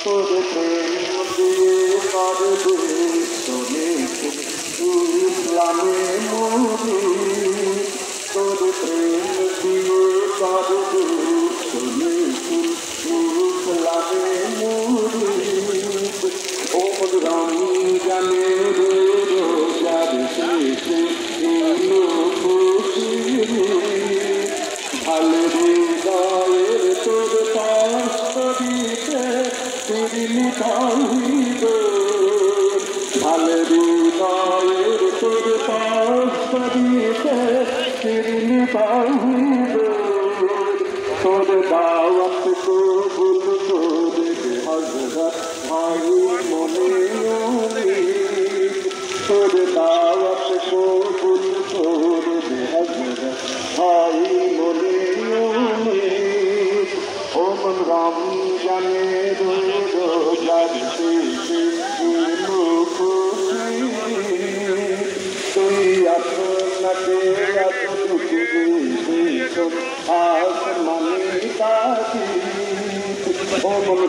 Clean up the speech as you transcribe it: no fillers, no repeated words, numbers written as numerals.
তোর প্রেম দিয়ে কাঁদবে চলে ইসলামে মোরে তোর প্রেম দিয়ে কাঁদবে চলে ইসলামে মোরে ও রমজানে রোজার শেষে এলো খুশি ভালো হৃদয়ের তোর কষ্ট দিতে ফিরিলি কাহিব ভালো হৃদয়ের তোর কষ্ট দিতে ফিরিলি কাহিব তোর দাওয়াত কবুল করে হযরত ভাই মনে তোর দাওয়াত কবুল করে হযরত ভাই মনে ও মন রমজানে রোজার শেষে এলো খুশি তুই আপনাকে এতটুকু আসমানি কাছে ও মন